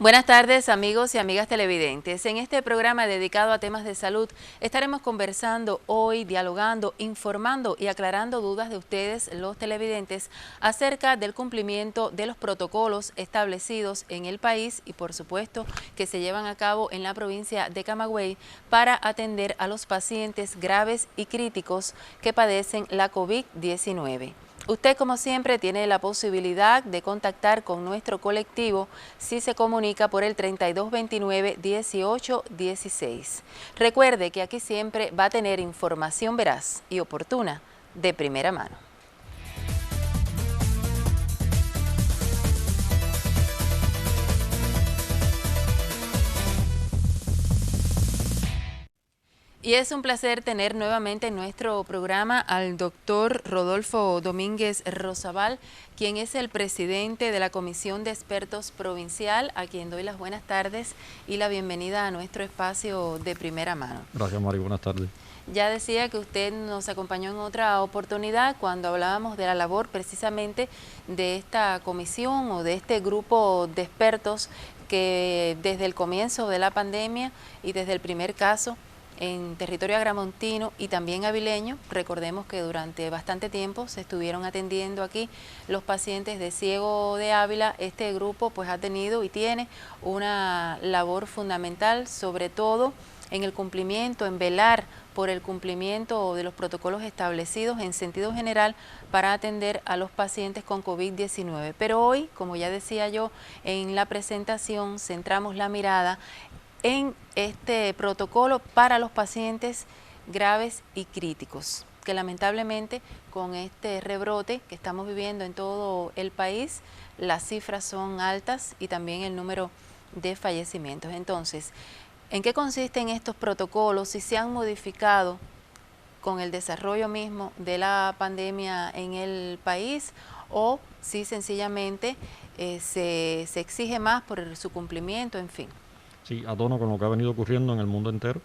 Buenas tardes, amigos y amigas televidentes. En este programa dedicado a temas de salud estaremos conversando hoy, dialogando, informando y aclarando dudas de ustedes, los televidentes, acerca del cumplimiento de los protocolos establecidos en el país y, por supuesto, que se llevan a cabo en la provincia de Camagüey para atender a los pacientes graves y críticos que padecen la COVID-19. Usted, como siempre, tiene la posibilidad de contactar con nuestro colectivo si se comunica por el 3229-1816. Recuerde que aquí siempre va a tener información veraz y oportuna de primera mano. Y es un placer tener nuevamente en nuestro programa al doctor Rodolfo Domínguez Rosabal, quien es el presidente de la Comisión de Expertos Provincial, a quien doy las buenas tardes y la bienvenida a nuestro espacio de primera mano. Gracias, Mari. Buenas tardes. Ya decía que usted nos acompañó en otra oportunidad cuando hablábamos de la labor precisamente de esta comisión o de este grupo de expertos que desde el comienzo de la pandemia y desde el primer caso en territorio agramontino y también avileño, recordemos que durante bastante tiempo se estuvieron atendiendo aquí los pacientes de Ciego de Ávila. Este grupo pues ha tenido y tiene una labor fundamental, sobre todo en el cumplimiento, en velar por el cumplimiento de los protocolos establecidos en sentido general para atender a los pacientes con COVID-19. Pero hoy, como ya decía yo en la presentación, centramos la mirada en este protocolo para los pacientes graves y críticos, que lamentablemente con este rebrote que estamos viviendo en todo el país, las cifras son altas y también el número de fallecimientos. Entonces, ¿en qué consisten estos protocolos? Si se han modificado con el desarrollo mismo de la pandemia en el país o si sencillamente se exige más por su cumplimiento, en fin. Sí, a tono con lo que ha venido ocurriendo en el mundo entero.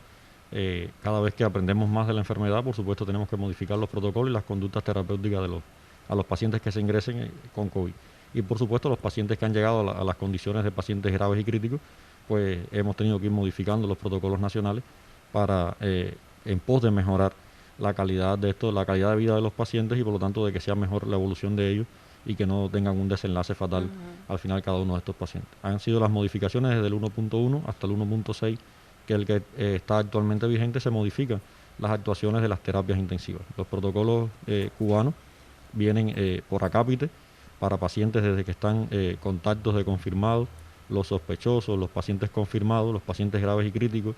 Cada vez que aprendemos más de la enfermedad, por supuesto, tenemos que modificar los protocolos y las conductas terapéuticas a los pacientes que se ingresen con COVID. Y, por supuesto, los pacientes que han llegado a las condiciones de pacientes graves y críticos, pues hemos tenido que ir modificando los protocolos nacionales para, en pos de mejorar la calidad de esto, la calidad de vida de los pacientes y, por lo tanto, de que sea mejor la evolución de ellos y que no tengan un desenlace fatal al final cada uno de estos pacientes. Han sido las modificaciones desde el 1.1 hasta el 1.6, que es el que está actualmente vigente. Se modifican las actuaciones de las terapias intensivas. Los protocolos cubanos vienen por acápite para pacientes desde que están contactos de confirmados, los sospechosos, los pacientes confirmados, los pacientes graves y críticos,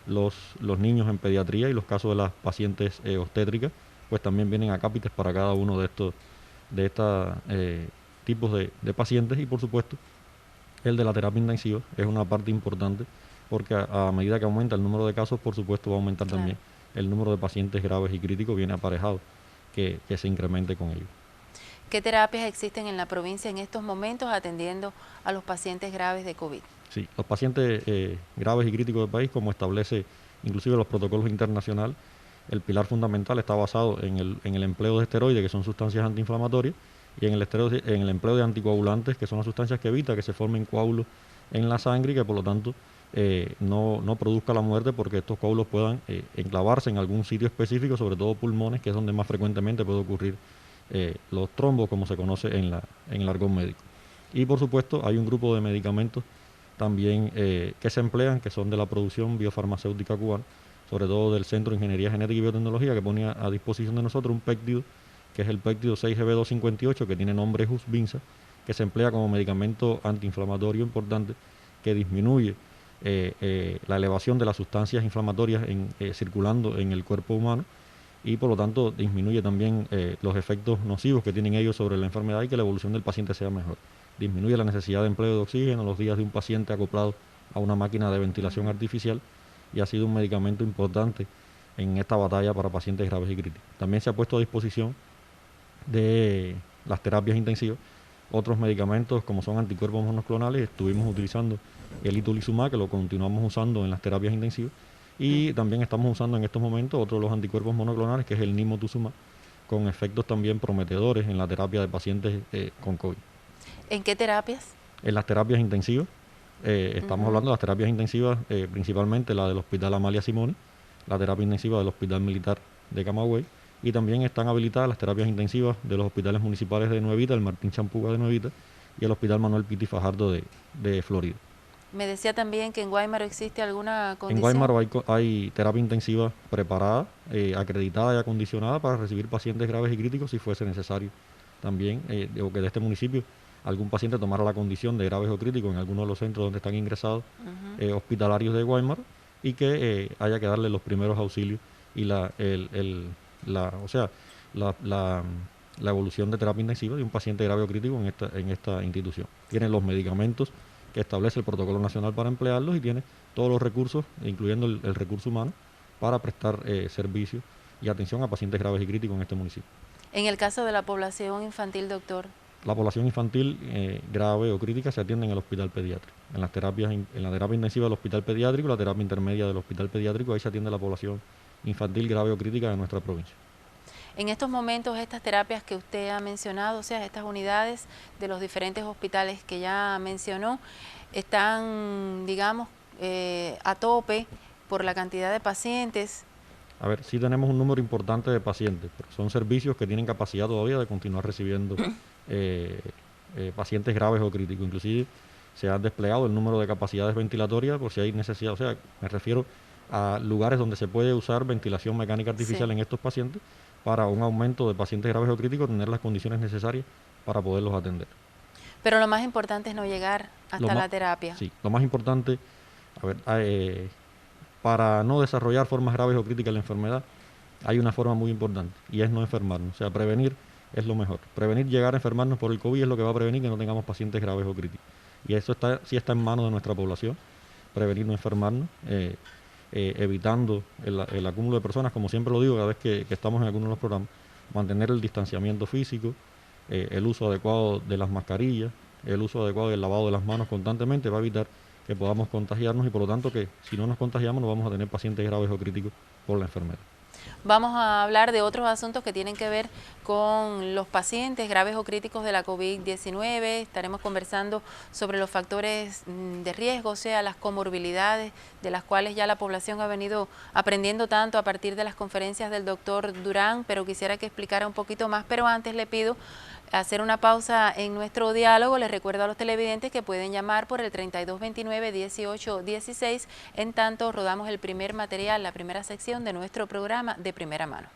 los niños en pediatría y los casos de las pacientes obstétricas, pues también vienen acápites para cada uno de estos tipos de pacientes. Y, por supuesto, el de la terapia intensiva es una parte importante porque a medida que aumenta el número de casos, por supuesto, va a aumentar también el número de pacientes graves y críticos, viene aparejado que se incremente con ello. ¿Qué terapias existen en la provincia en estos momentos atendiendo a los pacientes graves de COVID? Sí, los pacientes graves y críticos del país, como establece inclusive los protocolos internacionales, el pilar fundamental está basado en el empleo de esteroides, que son sustancias antiinflamatorias, y en el empleo de anticoagulantes, que son las sustancias que evitan que se formen coágulos en la sangre y que, por lo tanto, no produzca la muerte, porque estos coágulos puedan enclavarse en algún sitio específico, sobre todo pulmones, que es donde más frecuentemente puede ocurrir los trombos, como se conoce en el argot médico. Y, por supuesto, hay un grupo de medicamentos también que se emplean, que son de la producción biofarmacéutica cubana, sobre todo del Centro de Ingeniería Genética y Biotecnología, que ponía a disposición de nosotros un péptido, que es el péptido 6GB258, que tiene nombre Husvinza, que se emplea como medicamento antiinflamatorio importante, que disminuye la elevación de las sustancias inflamatorias circulando en el cuerpo humano y, por lo tanto, disminuye también los efectos nocivos que tienen ellos sobre la enfermedad y que la evolución del paciente sea mejor. Disminuye la necesidad de empleo de oxígeno los días de un paciente acoplado a una máquina de ventilación artificial, y ha sido un medicamento importante en esta batalla para pacientes graves y críticos. También se ha puesto a disposición de las terapias intensivas otros medicamentos como son anticuerpos monoclonales. Estuvimos utilizando el itolizumab, que lo continuamos usando en las terapias intensivas, y también estamos usando en estos momentos otro de los anticuerpos monoclonales, que es el nimotuzumab, con efectos también prometedores en la terapia de pacientes con COVID. ¿En qué terapias? En las terapias intensivas, Estamos hablando de las terapias intensivas, principalmente la del Hospital Amalia Simoni, la terapia intensiva del Hospital Militar de Camagüey, y también están habilitadas las terapias intensivas de los hospitales municipales de Nuevita, el Martín Champuga de Nuevita y el Hospital Manuel Pitti Fajardo de Florida. Me decía también que en Guaymaro existe alguna condición. En Guaymaro hay terapia intensiva preparada, acreditada y acondicionada para recibir pacientes graves y críticos si fuese necesario. También, o que de este municipio algún paciente tomara la condición de graves o críticos en alguno de los centros donde están ingresados hospitalarios de Guaymaro, y que haya que darle los primeros auxilios y la evolución de terapia intensiva de un paciente grave o crítico en esta institución. Tiene los medicamentos que establece el Protocolo Nacional para emplearlos y tiene todos los recursos, incluyendo el recurso humano, para prestar servicio y atención a pacientes graves y críticos en este municipio. En el caso de la población infantil, doctor. La población infantil grave o crítica se atiende en el hospital pediátrico. En la terapia intensiva del hospital pediátrico, la terapia intermedia del hospital pediátrico, ahí se atiende la población infantil grave o crítica de nuestra provincia. En estos momentos, estas terapias que usted ha mencionado, o sea, estas unidades de los diferentes hospitales que ya mencionó, están, digamos, a tope por la cantidad de pacientes. A ver, sí tenemos un número importante de pacientes, pero son servicios que tienen capacidad todavía de continuar recibiendo pacientes graves o críticos. Inclusive se ha desplegado el número de capacidades ventilatorias por si hay necesidad. O sea, me refiero a lugares donde se puede usar ventilación mecánica artificial en estos pacientes para un aumento de pacientes graves o críticos, tener las condiciones necesarias para poderlos atender. Pero lo más importante es no llegar hasta la terapia. Sí, lo más importante, a ver, para no desarrollar formas graves o críticas de la enfermedad, hay una forma muy importante y es no enfermarnos. O sea, prevenir es lo mejor. Prevenir llegar a enfermarnos por el COVID es lo que va a prevenir que no tengamos pacientes graves o críticos. Y eso sí está en manos de nuestra población, prevenir no enfermarnos, evitando el acúmulo de personas, como siempre lo digo cada vez que estamos en alguno de los programas, mantener el distanciamiento físico, el uso adecuado de las mascarillas, el uso adecuado del lavado de las manos constantemente va a evitar que podamos contagiarnos y por lo tanto que si no nos contagiamos no vamos a tener pacientes graves o críticos por la enfermedad. Vamos a hablar de otros asuntos que tienen que ver con los pacientes graves o críticos de la COVID-19. Estaremos conversando sobre los factores de riesgo, o sea, las comorbilidades de las cuales ya la población ha venido aprendiendo tanto a partir de las conferencias del doctor Durán, pero quisiera que explicara un poquito más. Pero antes le pido hacer una pausa en nuestro diálogo. Les recuerdo a los televidentes que pueden llamar por el 3229-1816. En tanto, rodamos el primer material, la primera sección de nuestro programa de primera mano.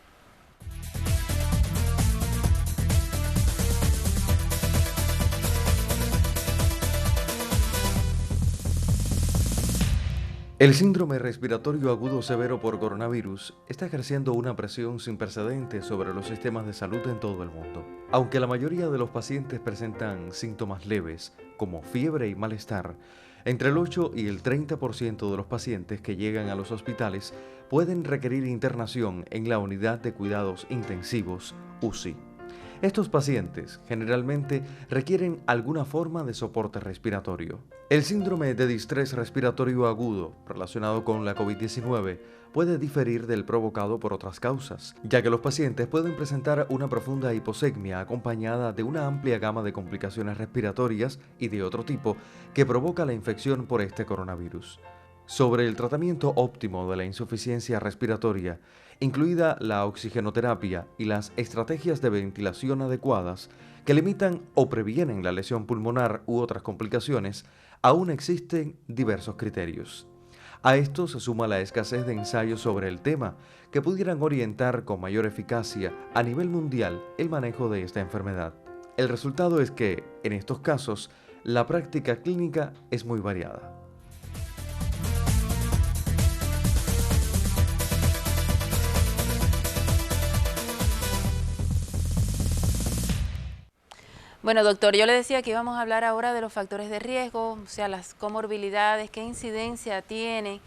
El síndrome respiratorio agudo severo por coronavirus está ejerciendo una presión sin precedentes sobre los sistemas de salud en todo el mundo. Aunque la mayoría de los pacientes presentan síntomas leves, como fiebre y malestar, entre el 8 y el 30% de los pacientes que llegan a los hospitales pueden requerir internación en la unidad de cuidados intensivos, UCI. Estos pacientes generalmente requieren alguna forma de soporte respiratorio. El síndrome de distrés respiratorio agudo relacionado con la COVID-19 puede diferir del provocado por otras causas, ya que los pacientes pueden presentar una profunda hipoxemia acompañada de una amplia gama de complicaciones respiratorias y de otro tipo que provoca la infección por este coronavirus. Sobre el tratamiento óptimo de la insuficiencia respiratoria, incluida la oxigenoterapia y las estrategias de ventilación adecuadas que limitan o previenen la lesión pulmonar u otras complicaciones, aún existen diversos criterios. A esto se suma la escasez de ensayos sobre el tema que pudieran orientar con mayor eficacia a nivel mundial el manejo de esta enfermedad. El resultado es que, en estos casos, la práctica clínica es muy variada. Bueno, doctor, yo le decía que íbamos a hablar ahora de los factores de riesgo, o sea, las comorbilidades, qué incidencia tiene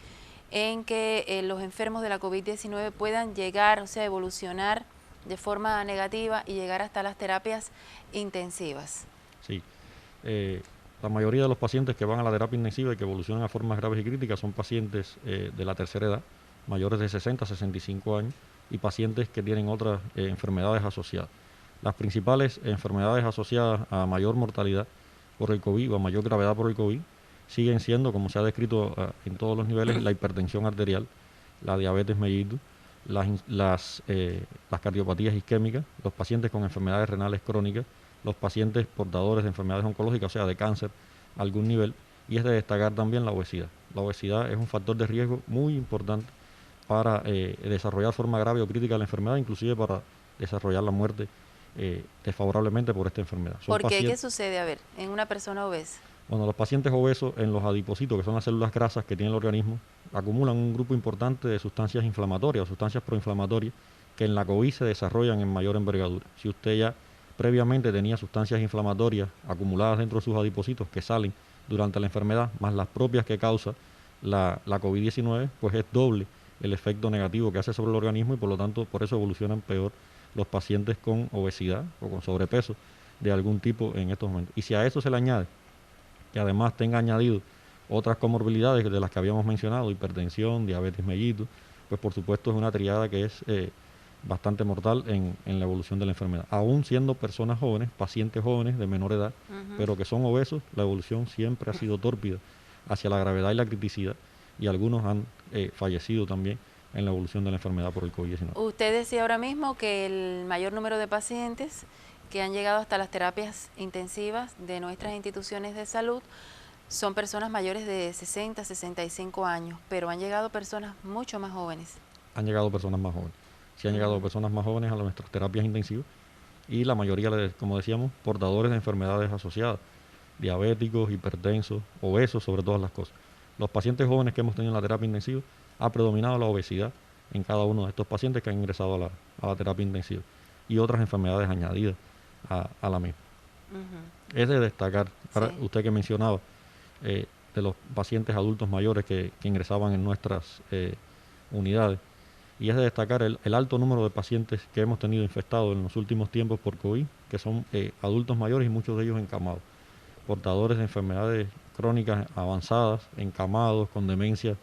en que los enfermos de la COVID-19 puedan llegar, o sea, evolucionar de forma negativa y llegar hasta las terapias intensivas. Sí, la mayoría de los pacientes que van a la terapia intensiva y que evolucionan a formas graves y críticas son pacientes de la tercera edad, mayores de 60 a 65 años, y pacientes que tienen otras enfermedades asociadas. Las principales enfermedades asociadas a mayor mortalidad por el COVID o a mayor gravedad por el COVID siguen siendo, como se ha descrito en todos los niveles, la hipertensión arterial, la diabetes mellitus, las cardiopatías isquémicas, los pacientes con enfermedades renales crónicas, los pacientes portadores de enfermedades oncológicas, o sea, de cáncer a algún nivel, y es de destacar también la obesidad. La obesidad es un factor de riesgo muy importante para desarrollar forma grave o crítica de la enfermedad, inclusive para desarrollar la muerte desfavorablemente por esta enfermedad. ¿Por qué? ¿Qué sucede, a ver, en una persona obesa? Bueno, los pacientes obesos en los adipocitos, que son las células grasas que tiene el organismo, acumulan un grupo importante de sustancias inflamatorias o sustancias proinflamatorias que en la COVID se desarrollan en mayor envergadura. Si usted ya previamente tenía sustancias inflamatorias acumuladas dentro de sus adipocitos que salen durante la enfermedad, más las propias que causa la COVID-19, pues es doble el efecto negativo que hace sobre el organismo y por lo tanto por eso evolucionan peor los pacientes con obesidad o con sobrepeso de algún tipo en estos momentos. Y si a eso se le añade que además tenga añadido otras comorbilidades de las que habíamos mencionado, hipertensión, diabetes mellitus, pues por supuesto es una triada que es bastante mortal en la evolución de la enfermedad. Aún siendo personas jóvenes, pacientes jóvenes de menor edad, pero que son obesos, la evolución siempre ha sido tórpida hacia la gravedad y la criticidad, y algunos han fallecido también en la evolución de la enfermedad por el COVID-19. Usted decía ahora mismo que el mayor número de pacientes que han llegado hasta las terapias intensivas de nuestras instituciones de salud son personas mayores de 60, 65 años, pero han llegado personas mucho más jóvenes. Han llegado personas más jóvenes. Sí han llegado personas más jóvenes a nuestras terapias intensivas y la mayoría, como decíamos, portadores de enfermedades asociadas, diabéticos, hipertensos, obesos, sobre todas las cosas. Los pacientes jóvenes que hemos tenido en la terapia intensiva ha predominado la obesidad en cada uno de estos pacientes que han ingresado a la terapia intensiva y otras enfermedades añadidas a la misma. Es de destacar, para usted que mencionaba, de los pacientes adultos mayores que ingresaban en nuestras unidades, y es de destacar el alto número de pacientes que hemos tenido infectados en los últimos tiempos por COVID, que son adultos mayores y muchos de ellos encamados, portadores de enfermedades crónicas avanzadas, encamados, con demencia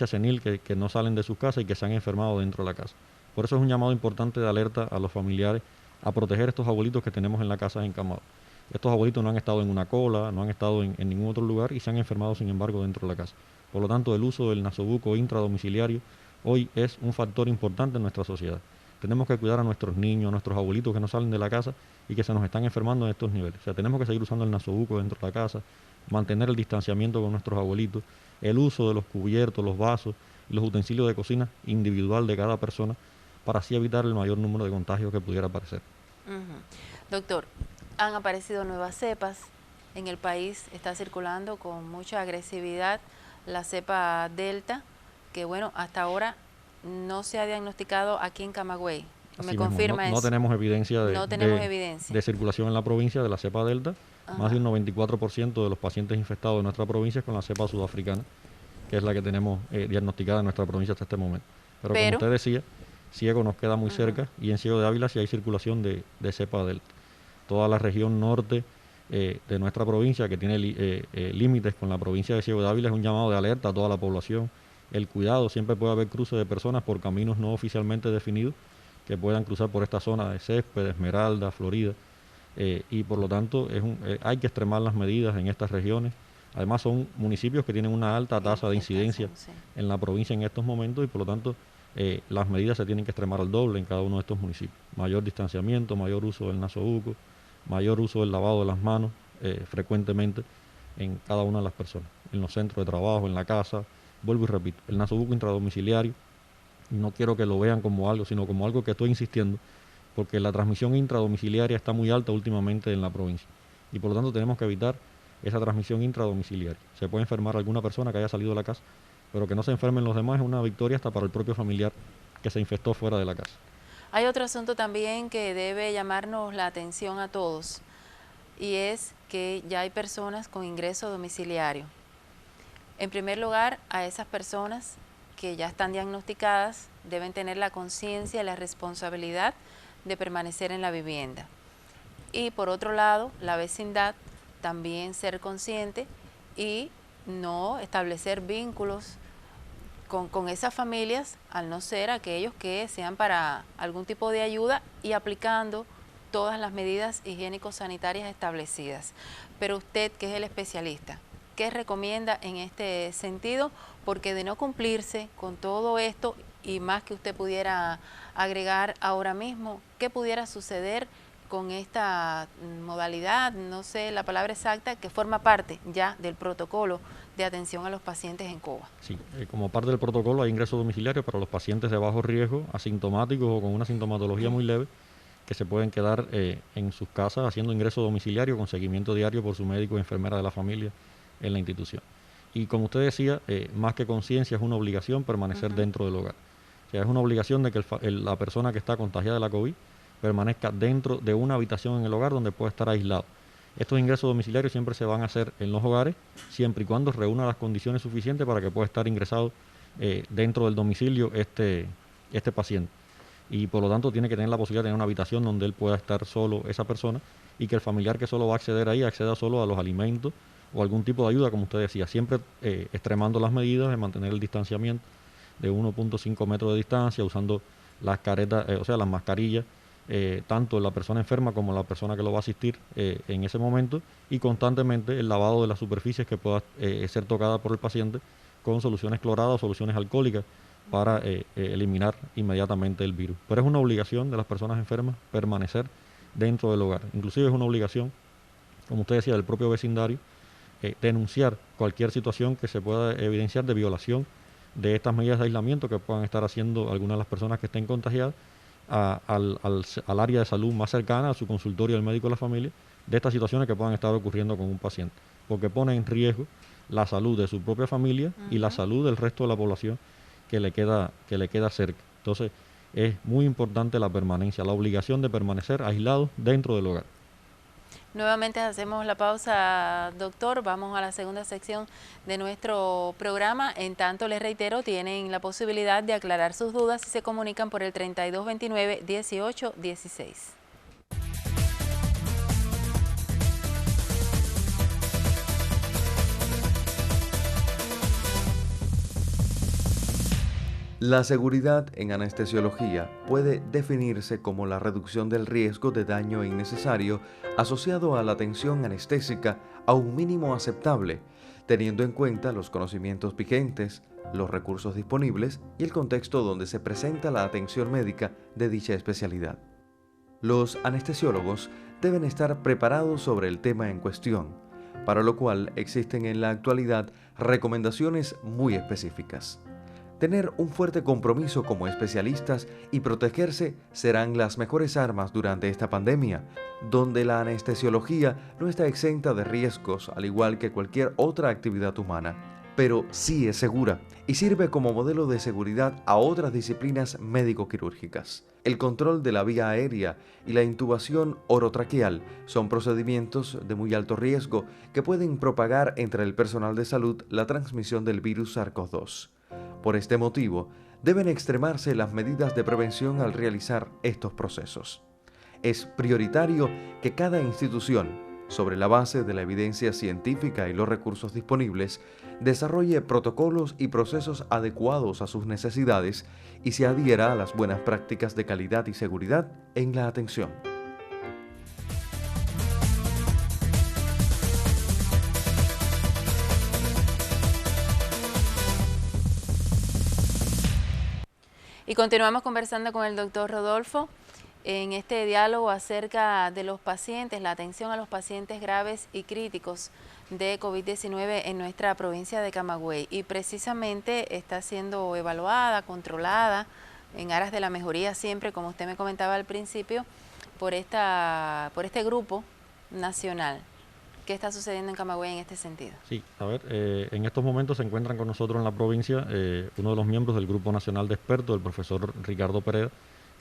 senil, que no salen de sus casas y que se han enfermado dentro de la casa. Por eso es un llamado importante de alerta a los familiares a proteger estos abuelitos que tenemos en la casa encamados. Estos abuelitos no han estado en una cola, no han estado en ningún otro lugar y se han enfermado, sin embargo, dentro de la casa. Por lo tanto, el uso del nasobuco intradomiciliario hoy es un factor importante en nuestra sociedad. Tenemos que cuidar a nuestros niños, a nuestros abuelitos que no salen de la casa y que se nos están enfermando en estos niveles. O sea, tenemos que seguir usando el nasobuco dentro de la casa, mantener el distanciamiento con nuestros abuelitos, el uso de los cubiertos, los vasos y los utensilios de cocina individual de cada persona para así evitar el mayor número de contagios que pudiera aparecer. Doctor, han aparecido nuevas cepas en el país, está circulando con mucha agresividad la cepa Delta, que bueno, hasta ahora no se ha diagnosticado aquí en Camagüey. ¿Me confirma eso? No tenemos evidencia evidencia de circulación en la provincia de la cepa Delta. Más de un 94% de los pacientes infectados de nuestra provincia es con la cepa sudafricana, que es la que tenemos diagnosticada en nuestra provincia hasta este momento. Pero como usted decía, Ciego nos queda muy cerca y en Ciego de Ávila sí hay circulación de cepa Delta. Toda la región norte de nuestra provincia, que tiene límites con la provincia de Ciego de Ávila, es un llamado de alerta a toda la población. El cuidado, siempre puede haber cruces de personas por caminos no oficialmente definidos que puedan cruzar por esta zona de Césped, Esmeralda, Florida, y por lo tanto hay que extremar las medidas en estas regiones. Además son municipios que tienen una alta tasa de incidencia en la provincia en estos momentos y por lo tanto las medidas se tienen que extremar al doble en cada uno de estos municipios. Mayor distanciamiento, mayor uso del nasobuco, mayor uso del lavado de las manos frecuentemente en cada una de las personas, en los centros de trabajo, en la casa. Vuelvo y repito, el nasobuco intradomiciliario, no quiero que lo vean como algo, sino como algo que estoy insistiendo, porque la transmisión intradomiciliaria está muy alta últimamente en la provincia y por lo tanto tenemos que evitar esa transmisión intradomiciliaria. Se puede enfermar alguna persona que haya salido de la casa, pero que no se enfermen los demás es una victoria hasta para el propio familiar que se infectó fuera de la casa. Hay otro asunto también que debe llamarnos la atención a todos y es que ya hay personas con ingreso domiciliario. En primer lugar, a esas personas que ya están diagnosticadas deben tener la conciencia y la responsabilidad de permanecer en la vivienda. Y por otro lado, la vecindad también ser consciente y no establecer vínculos con esas familias, al no ser aquellos que sean para algún tipo de ayuda y aplicando todas las medidas higiénico-sanitarias establecidas. Pero usted, que es el especialista, ¿qué recomienda en este sentido? Porque de no cumplirse con todo esto, y más que usted pudiera agregar ahora mismo, ¿qué pudiera suceder con esta modalidad, no sé la palabra exacta, que forma parte ya del protocolo de atención a los pacientes en COBA? Sí, como parte del protocolo hay ingreso domiciliario para los pacientes de bajo riesgo, asintomáticos o con una sintomatología muy leve, que se pueden quedar en sus casas haciendo ingreso domiciliario con seguimiento diario por su médico o enfermera de la familia en la institución. Y como usted decía, más que conciencia, es una obligación permanecer dentro del hogar. O sea, es una obligación de que la persona que está contagiada de la COVID permanezca dentro de una habitación en el hogar donde pueda estar aislado. Estos ingresos domiciliarios siempre se van a hacer en los hogares, siempre y cuando reúna las condiciones suficientes para que pueda estar ingresado dentro del domicilio este paciente. Y por lo tanto tiene que tener la posibilidad de tener una habitación donde él pueda estar solo, esa persona, y que el familiar que solo va a acceder ahí acceda solo a los alimentos o algún tipo de ayuda, como usted decía, siempre extremando las medidas de mantener el distanciamiento de 1.5 metros de distancia, usando las caretas, o sea, las mascarillas, tanto la persona enferma como la persona que lo va a asistir en ese momento, y constantemente el lavado de las superficies que pueda ser tocada por el paciente con soluciones cloradas o soluciones alcohólicas para eliminar inmediatamente el virus. Pero es una obligación de las personas enfermas permanecer dentro del hogar. Inclusive es una obligación, como usted decía, del propio vecindario, denunciar cualquier situación que se pueda evidenciar de violación de estas medidas de aislamiento que puedan estar haciendo algunas de las personas que estén contagiadas al área de salud más cercana, a su consultorio del médico de la familia, de estas situaciones que puedan estar ocurriendo con un paciente, porque pone en riesgo la salud de su propia familia y la salud del resto de la población que le queda cerca. Entonces, es muy importante la permanencia, la obligación de permanecer aislados dentro del hogar. Nuevamente hacemos la pausa, doctor. Vamos a la segunda sección de nuestro programa. En tanto, les reitero, tienen la posibilidad de aclarar sus dudas si se comunican por el 3229-1816. La seguridad en anestesiología puede definirse como la reducción del riesgo de daño innecesario asociado a la atención anestésica a un mínimo aceptable, teniendo en cuenta los conocimientos vigentes, los recursos disponibles y el contexto donde se presenta la atención médica de dicha especialidad. Los anestesiólogos deben estar preparados sobre el tema en cuestión, para lo cual existen en la actualidad recomendaciones muy específicas. Tener un fuerte compromiso como especialistas y protegerse serán las mejores armas durante esta pandemia, donde la anestesiología no está exenta de riesgos al igual que cualquier otra actividad humana, pero sí es segura y sirve como modelo de seguridad a otras disciplinas médico-quirúrgicas. El control de la vía aérea y la intubación orotraqueal son procedimientos de muy alto riesgo que pueden propagar entre el personal de salud la transmisión del virus SARS-CoV-2. Por este motivo, deben extremarse las medidas de prevención al realizar estos procesos. Es prioritario que cada institución, sobre la base de la evidencia científica y los recursos disponibles, desarrolle protocolos y procesos adecuados a sus necesidades y se adhiera a las buenas prácticas de calidad y seguridad en la atención. Y continuamos conversando con el doctor Rodolfo en este diálogo acerca de los pacientes, la atención a los pacientes graves y críticos de COVID-19 en nuestra provincia de Camagüey. Y precisamente está siendo evaluada, controlada, en aras de la mejoría siempre, como usted me comentaba al principio, por este grupo nacional. ¿Qué está sucediendo en Camagüey en este sentido? Sí, a ver, en estos momentos se encuentran con nosotros en la provincia uno de los miembros del Grupo Nacional de Expertos, el profesor Ricardo Pereda,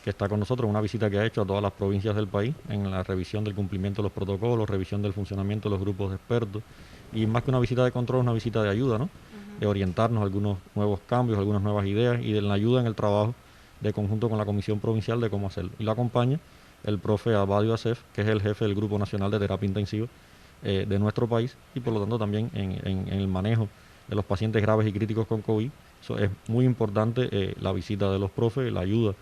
que está con nosotros en una visita que ha hecho a todas las provincias del país en la revisión del cumplimiento de los protocolos, revisión del funcionamiento de los grupos de expertos, y más que una visita de control, una visita de ayuda, ¿no? De orientarnos a algunos nuevos cambios, algunas nuevas ideas y de la ayuda en el trabajo de conjunto con la Comisión Provincial de cómo hacerlo. Y lo acompaña el profe Abadio Acef, que es el jefe del Grupo Nacional de Terapia Intensiva de nuestro país, y por lo tanto también en el manejo de los pacientes graves y críticos con COVID. Es muy importante la visita de los profes, la ayuda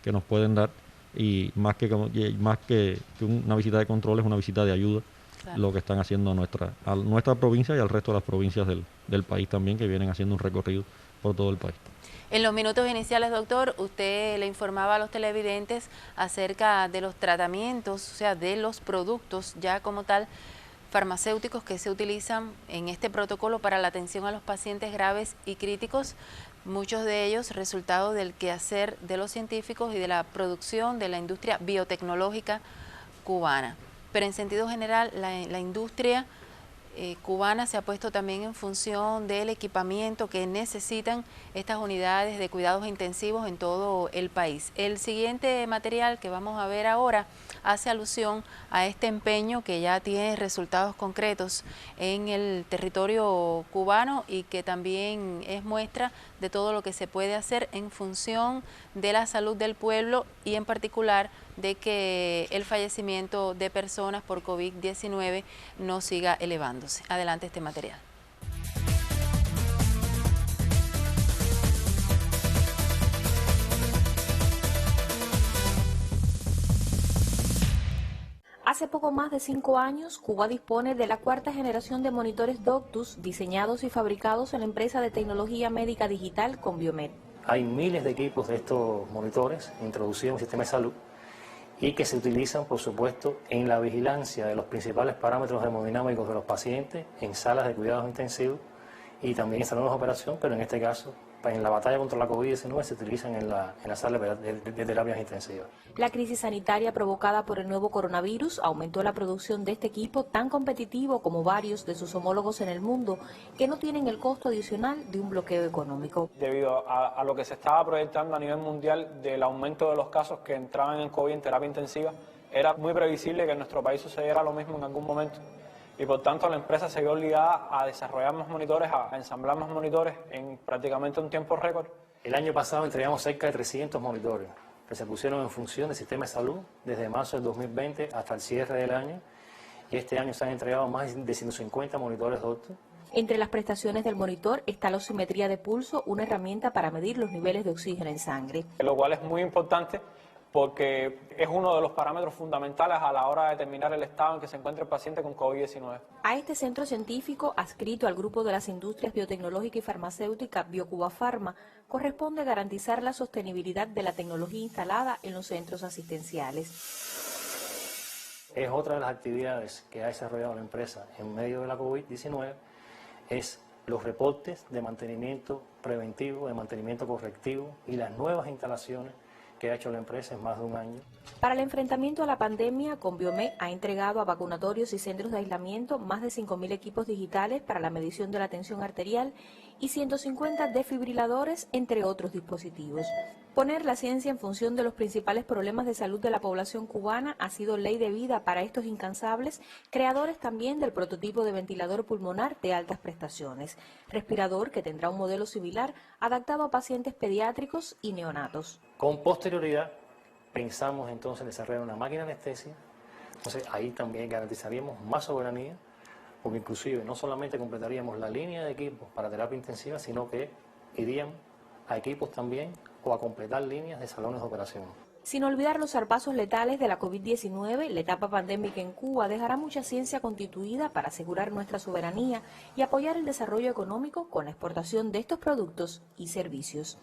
que nos pueden dar, y más que una visita de control, es una visita de ayuda lo que están haciendo a nuestra provincia y al resto de las provincias del país también, que vienen haciendo un recorrido por todo el país. En los minutos iniciales, doctor, usted le informaba a los televidentes acerca de los tratamientos, o sea, de los productos ya como tal farmacéuticos que se utilizan en este protocolo para la atención a los pacientes graves y críticos, muchos de ellos resultado del quehacer de los científicos y de la producción de la industria biotecnológica cubana. Pero en sentido general, la industria cubana se ha puesto también en función del equipamiento que necesitan estas unidades de cuidados intensivos en todo el país. El siguiente material que vamos a ver ahora hace alusión a este empeño que ya tiene resultados concretos en el territorio cubano y que también es muestra de todo lo que se puede hacer en función de la salud del pueblo y en particular de que el fallecimiento de personas por COVID-19 no siga elevándose. Adelante este material. Hace poco más de 5 años, Cuba dispone de la 4ª generación de monitores Doctus diseñados y fabricados en la empresa de tecnología médica digital Conbiomed. Hay miles de equipos de estos monitores introducidos en el sistema de salud y que se utilizan, por supuesto, en la vigilancia de los principales parámetros hemodinámicos de los pacientes, en salas de cuidados intensivos y también en salones de operación, pero en este caso, en la batalla contra la COVID-19 se utilizan en la sala de terapias intensivas. La crisis sanitaria provocada por el nuevo coronavirus aumentó la producción de este equipo tan competitivo como varios de sus homólogos en el mundo, que no tienen el costo adicional de un bloqueo económico. Debido a lo que se estaba proyectando a nivel mundial del aumento de los casos que entraban en COVID en terapia intensiva, era muy previsible que en nuestro país sucediera lo mismo en algún momento. Y por tanto la empresa se vio obligada a desarrollar más monitores, a ensamblar más monitores en prácticamente un tiempo récord. El año pasado entregamos cerca de 300 monitores que se pusieron en función del sistema de salud desde marzo del 2020 hasta el cierre del año, y este año se han entregado más de 150 monitores Doctus. Entre las prestaciones del monitor está la oximetría de pulso, una herramienta para medir los niveles de oxígeno en sangre. Lo cual es muy importante porque es uno de los parámetros fundamentales a la hora de determinar el estado en que se encuentra el paciente con COVID-19. A este centro científico, adscrito al grupo de las industrias biotecnológica y farmacéutica BioCuba Pharma, corresponde garantizar la sostenibilidad de la tecnología instalada en los centros asistenciales. Es otra de las actividades que ha desarrollado la empresa en medio de la COVID-19, es los reportes de mantenimiento preventivo, de mantenimiento correctivo y las nuevas instalaciones que ha hecho la empresa en más de un año. Para el enfrentamiento a la pandemia, Conbiomed ha entregado a vacunatorios y centros de aislamiento más de 5.000 equipos digitales para la medición de la tensión arterial y 150 desfibriladores, entre otros dispositivos. Poner la ciencia en función de los principales problemas de salud de la población cubana ha sido ley de vida para estos incansables, creadores también del prototipo de ventilador pulmonar de altas prestaciones, respirador que tendrá un modelo similar adaptado a pacientes pediátricos y neonatos. Con posterioridad pensamos entonces en desarrollar una máquina de anestesia, entonces ahí también garantizaríamos más soberanía, porque inclusive no solamente completaríamos la línea de equipos para terapia intensiva, sino que iríamos a equipos también o a completar líneas de salones de operación. Sin olvidar los zarpazos letales de la COVID-19, la etapa pandémica en Cuba dejará mucha ciencia constituida para asegurar nuestra soberanía y apoyar el desarrollo económico con la exportación de estos productos y servicios.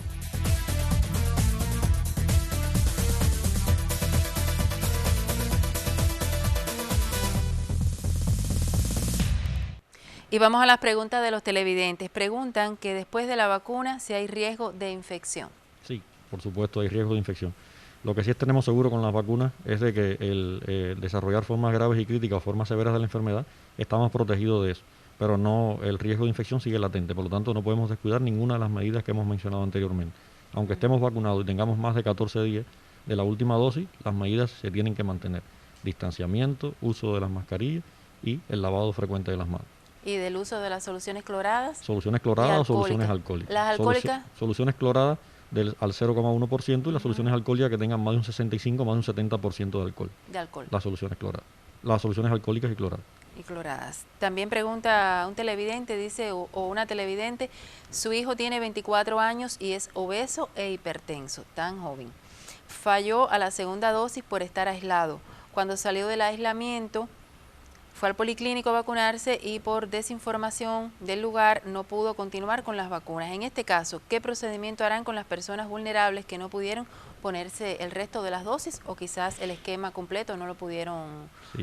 Y vamos a las preguntas de los televidentes. Preguntan que después de la vacuna si hay riesgo de infección. Sí, por supuesto hay riesgo de infección. Lo que sí tenemos seguro con las vacunas es de que el desarrollar formas graves y críticas o formas severas de la enfermedad estamos protegidos de eso, pero no, el riesgo de infección sigue latente, por lo tanto no podemos descuidar ninguna de las medidas que hemos mencionado anteriormente. Aunque estemos vacunados y tengamos más de 14 días de la última dosis, las medidas se tienen que mantener. Distanciamiento, uso de las mascarillas y el lavado frecuente de las manos. ¿Y del uso de las soluciones cloradas? Soluciones cloradas o soluciones alcohólicas. ¿Las alcohólicas? Soluciones cloradas al 0,1% y las soluciones alcohólicas que tengan más de un 65, más de un 70% de alcohol. De alcohol. Las soluciones cloradas. Las soluciones alcohólicas y cloradas. Y cloradas. También pregunta un televidente, dice, o una televidente, su hijo tiene 24 años y es obeso e hipertenso, tan joven. Falló a la segunda dosis por estar aislado. Cuando salió del aislamiento, fue al policlínico a vacunarse y por desinformación del lugar no pudo continuar con las vacunas. En este caso, ¿qué procedimiento harán con las personas vulnerables que no pudieron ponerse el resto de las dosis o quizás el esquema completo no lo pudieron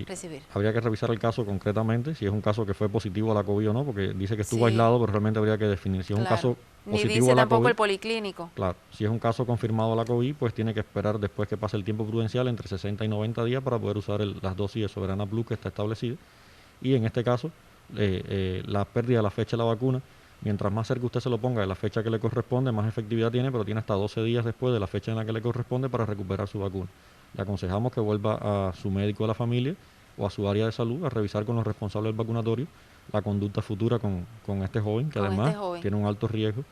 recibir? Habría que revisar el caso concretamente, si es un caso que fue positivo a la COVID o no, porque dice que estuvo aislado, pero realmente habría que definir si es un caso positivo Ni dice a la tampoco COVID, el policlínico. Claro, si es un caso confirmado a la COVID, pues tiene que esperar después que pase el tiempo prudencial entre 60 y 90 días para poder usar las dosis de Soberana Blue que está establecida. Y en este caso, la pérdida de la fecha de la vacuna, mientras más cerca usted se lo ponga de la fecha que le corresponde, más efectividad tiene, pero tiene hasta 12 días después de la fecha en la que le corresponde para recuperar su vacuna. Le aconsejamos que vuelva a su médico de la familia o a su área de salud a revisar con los responsables del vacunatorio la conducta futura con este joven, que además tiene un alto riesgo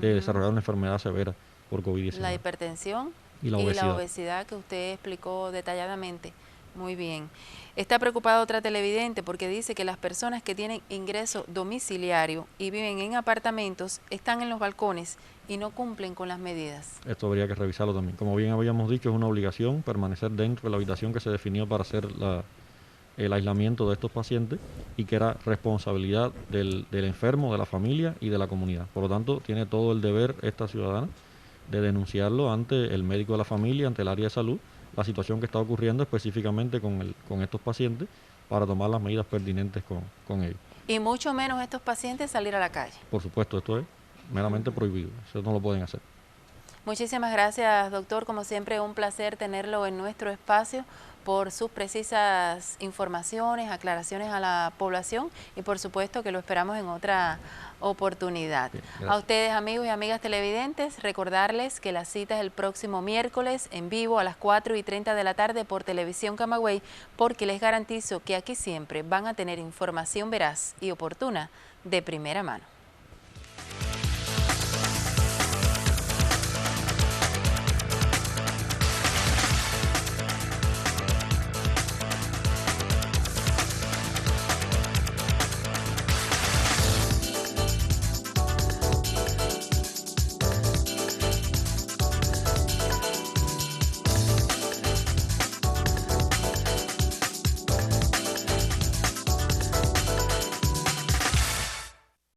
de desarrollar una enfermedad severa por COVID-19. La hipertensión y la obesidad que usted explicó detalladamente. Muy bien. Está preocupada otra televidente porque dice que las personas que tienen ingreso domiciliario y viven en apartamentos están en los balcones y no cumplen con las medidas. Esto habría que revisarlo también. Como bien habíamos dicho, es una obligación permanecer dentro de la habitación que se definió para hacer el aislamiento de estos pacientes y que era responsabilidad del enfermo, de la familia y de la comunidad. Por lo tanto, tiene todo el deber esta ciudadana de denunciarlo ante el médico de la familia, ante el área de salud, la situación que está ocurriendo específicamente con estos pacientes para tomar las medidas pertinentes con ellos. Y mucho menos estos pacientes salir a la calle. Por supuesto, esto es meramente prohibido, eso no lo pueden hacer. Muchísimas gracias, doctor. Como siempre, un placer tenerlo en nuestro espacio por sus precisas informaciones, aclaraciones a la población y por supuesto que lo esperamos en otra oportunidad. Bien, a ustedes, amigos y amigas televidentes, recordarles que la cita es el próximo miércoles en vivo a las 4:30 de la tarde por Televisión Camagüey, porque les garantizo que aquí siempre van a tener información veraz y oportuna de primera mano.